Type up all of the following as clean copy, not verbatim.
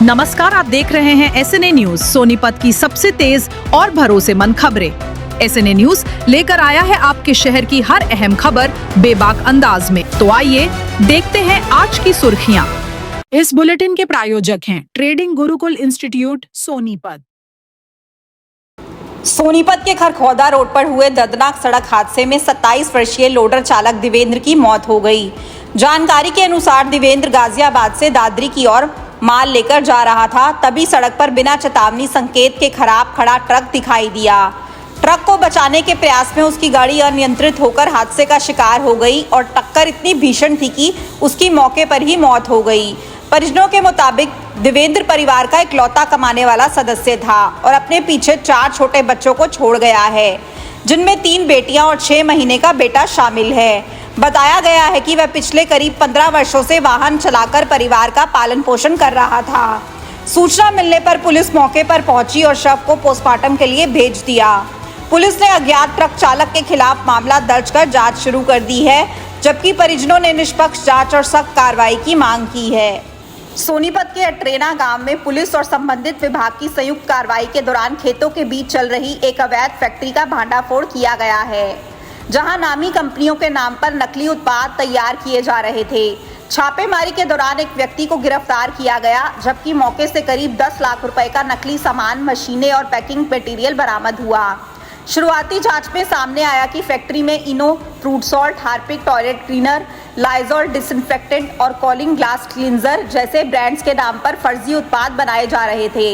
नमस्कार, आप देख रहे हैं एसएनए न्यूज, सोनीपत की सबसे तेज और भरोसेमंद खबरें। एसएनए न्यूज लेकर आया है आपके शहर की हर अहम खबर बेबाक अंदाज में। तो आइए देखते हैं आज की सुर्खियां। इस बुलेटिन के प्रायोजक हैं ट्रेडिंग गुरुकुल इंस्टीट्यूट सोनीपत। सोनीपत के खरखौदा रोड पर हुए दर्दनाक सड़क हादसे में 27 वर्षीय लोडर चालक देवेंद्र की मौत हो गई। जानकारी के अनुसार देवेंद्र गाजियाबाद से दादरी की ओर माल लेकर जा रहा था, तभी सड़क पर बिना चेतावनी संकेत के खराब खड़ा ट्रक दिखाई दिया। ट्रक को बचाने के प्रयास में उसकी गाड़ी अनियंत्रित होकर हादसे का शिकार हो गई और टक्कर इतनी भीषण थी कि उसकी मौके पर ही मौत हो गई। परिजनों के मुताबिक देवेंद्र परिवार का इकलौता कमाने वाला सदस्य था और अपने पीछे 4 छोटे बच्चों को छोड़ गया है, जिनमें 3 बेटियां और 6 महीने का बेटा शामिल है। बताया गया है कि वह पिछले करीब 15 वर्षों से वाहन चलाकर परिवार का पालन पोषण कर रहा था। सूचना मिलने पर पुलिस मौके पर पहुंची और शव को पोस्टमार्टम के लिए भेज दिया। पुलिस ने अज्ञात ट्रक चालक के खिलाफ मामला दर्ज कर जांच शुरू कर दी है, जबकि परिजनों ने निष्पक्ष जांच और सख्त कार्रवाई की मांग की है। सोनीपत के अटरेना गांव में पुलिस और संबंधित विभाग की संयुक्त कार्रवाई के दौरान खेतों के बीच चल रही एक अवैध फैक्ट्री का भांडाफोड़ किया गया है, जहां नामी कंपनियों के नाम पर नकली उत्पाद तैयार किए जा रहे थे। छापेमारी के दौरान एक व्यक्ति को गिरफ्तार किया गया, जबकि मौके से करीब 10 लाख रुपए का नकली सामान, मशीनें और पैकिंग मटेरियल बरामद हुआ। शुरुआती जांच में सामने आया कि फैक्ट्री में Eno, fruit salt, Harpic toilet cleaner, Lizol disinfectant और कॉलिंग ग्लास क्लींजर जैसे ब्रांड्स के नाम पर फर्जी उत्पाद बनाए जा रहे थे।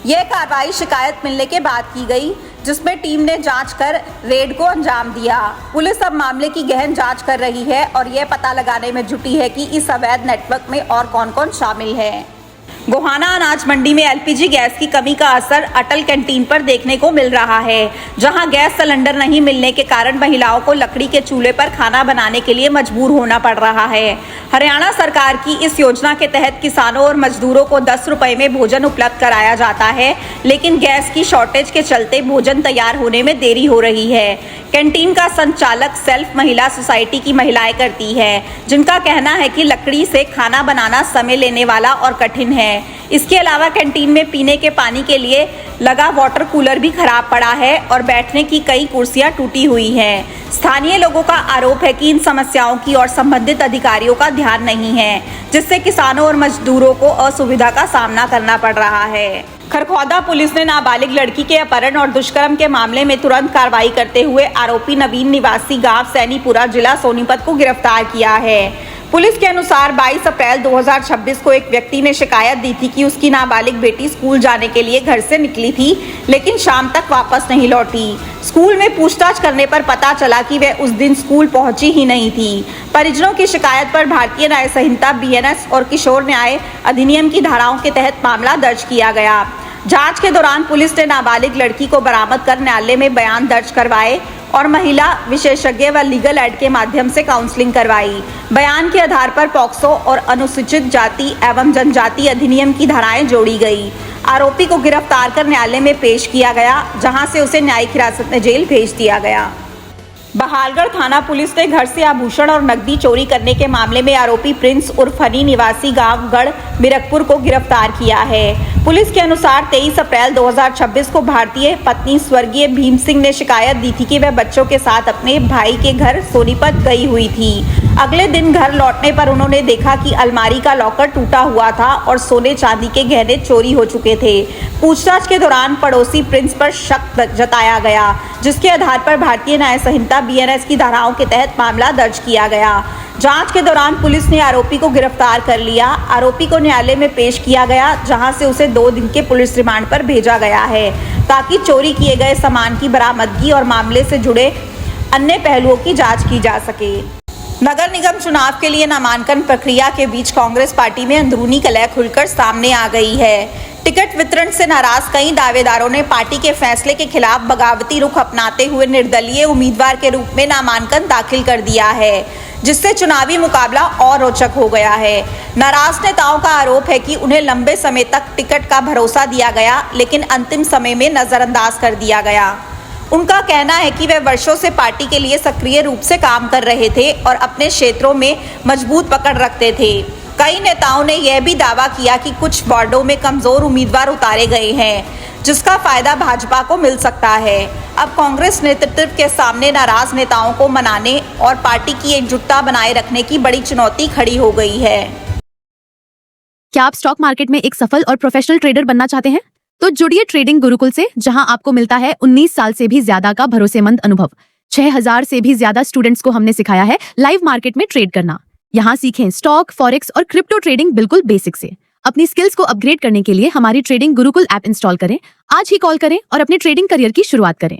यह कार्रवाई शिकायत मिलने के बाद की गई, जिसमें टीम ने जांच कर रेड को अंजाम दिया। पुलिस अब मामले की गहन जांच कर रही है और यह पता लगाने में जुटी है कि इस अवैध नेटवर्क में और कौन-कौन शामिल है। गोहाना अनाज मंडी में एलपीजी गैस की कमी का असर अटल कैंटीन पर देखने को मिल रहा है, जहां गैस सिलेंडर नहीं मिलने के कारण महिलाओं को लकड़ी के चूल्हे पर खाना बनाने के लिए मजबूर होना पड़ रहा है। हरियाणा सरकार की इस योजना के तहत किसानों और मजदूरों को 10 रुपए में भोजन उपलब्ध कराया जाता है, लेकिन गैस की शॉर्टेज के चलते भोजन तैयार होने में देरी हो रही है। कैंटीन का संचालक सेल्फ महिला सोसाइटी की महिलाएं करती है, जिनका कहना है कि लकड़ी से खाना बनाना समय लेने वाला और कठिन है। इसके अलावा कैंटीन में पीने के पानी के लिए लगा वाटर कूलर भी खराब पड़ा है और बैठने की कई कुर्सियां टूटी हुई हैं। स्थानीय लोगों का आरोप है कि इन समस्याओं की और संबंधित अधिकारियों का ध्यान नहीं है, जिससे किसानों और मजदूरों को असुविधा का सामना करना पड़ रहा है। खरखौदा पुलिस ने नाबालिग लड़की के अपहरण और दुष्कर्म के मामले में तुरंत कार्रवाई करते हुए आरोपी नवीन निवासी गांव सैनीपुरा, जिला सोनीपत को गिरफ्तार किया है। पुलिस के अनुसार 22 अप्रैल 2026 को एक व्यक्ति ने शिकायत दी थी कि उसकी नाबालिग बेटी स्कूल जाने के लिए घर से निकली थी, लेकिन शाम तक वापस नहीं लौटी। स्कूल में पूछताछ करने पर पता चला कि वह उस दिन स्कूल पहुंची ही नहीं थी। परिजनों की शिकायत पर भारतीय न्याय संहिता बीएनएस और किशोर न्याय अधिनियम की धाराओं के तहत मामला दर्ज किया गया। जांच के दौरान पुलिस ने नाबालिग लड़की को बरामद कर न्यायालय में बयान दर्ज करवाए और महिला विशेषज्ञ व लीगल एड के माध्यम से काउंसलिंग करवाई। बयान के आधार पर पॉक्सो और अनुसूचित जाति एवं जनजाति अधिनियम की धाराएं जोड़ी गई। आरोपी को गिरफ्तार कर न्यायालय में पेश किया गया, जहां से उसे न्यायिक हिरासत में जेल भेज दिया गया। बहालगढ़ थाना पुलिस ने घर से आभूषण और नकदी चोरी करने के मामले में आरोपी प्रिंस उर्फ हनी निवासी गांव गढ़ मिरकपुर को गिरफ्तार किया है। पुलिस के अनुसार 23 अप्रैल 2026 को भारतीय पत्नी स्वर्गीय भीम सिंह ने शिकायत दी थी कि वह बच्चों के साथ अपने भाई के घर सोनीपत गई हुई थी। अगले दिन घर लौटने पर उन्होंने देखा कि अलमारी का लॉकर टूटा हुआ था और सोने चांदी के गहने चोरी हो चुके थे। पूछताछ के दौरान पड़ोसी प्रिंस पर शक जताया गया, जिसके आधार पर भारतीय न्याय संहिता बीएनएस की धाराओं के तहत मामला दर्ज किया गया। जांच के दौरान पुलिस ने आरोपी को गिरफ्तार कर लिया। आरोपी को न्यायालय में पेश किया गया, जहां से उसे 2 दिन के पुलिस रिमांड पर भेजा गया है, ताकि चोरी किए गए सामान की बरामदगी और मामले से जुड़े अन्य पहलुओं की जांच की जा सके। नगर निगम चुनाव के लिए नामांकन प्रक्रिया के बीच कांग्रेस पार्टी में अंदरूनी कलह खुलकर सामने आ गई है। टिकट वितरण से नाराज कई दावेदारों ने पार्टी के फैसले के खिलाफ बगावती रुख अपनाते हुए निर्दलीय उम्मीदवार के रूप में नामांकन दाखिल कर दिया है, जिससे चुनावी मुकाबला और रोचक हो गया है। नाराज नेताओं का आरोप है कि उन्हें लंबे समय तक टिकट का भरोसा दिया गया, लेकिन अंतिम समय में नजरअंदाज कर दिया गया। उनका कहना है कि वे वर्षों से पार्टी के लिए सक्रिय रूप से काम कर रहे थे और अपने क्षेत्रों में मजबूत पकड़ रखते थे। कई नेताओं ने यह भी दावा किया कि कुछ वार्डों में कमजोर उम्मीदवार उतारे गए हैं, जिसका फायदा भाजपा को मिल सकता है। अब कांग्रेस नेतृत्व के सामने नाराज नेताओं को मनाने और पार्टी की एकजुटता बनाए रखने की बड़ी चुनौती खड़ी हो गई है। क्या आप स्टॉक मार्केट में एक सफल और प्रोफेशनल ट्रेडर बनना चाहते हैं? तो जुड़िए ट्रेडिंग गुरुकुल से, जहां आपको मिलता है 19 साल से भी ज्यादा का भरोसेमंद अनुभव। 6000 से भी ज्यादा स्टूडेंट्स को हमने सिखाया है लाइव मार्केट में ट्रेड करना। यहाँ सीखें स्टॉक, फॉरेक्स और क्रिप्टो ट्रेडिंग बिल्कुल बेसिक से। अपनी स्किल्स को अपग्रेड करने के लिए हमारी ट्रेडिंग गुरुकुल ऐप इंस्टॉल करें, आज ही कॉल करें और अपने ट्रेडिंग करियर की शुरुआत करें।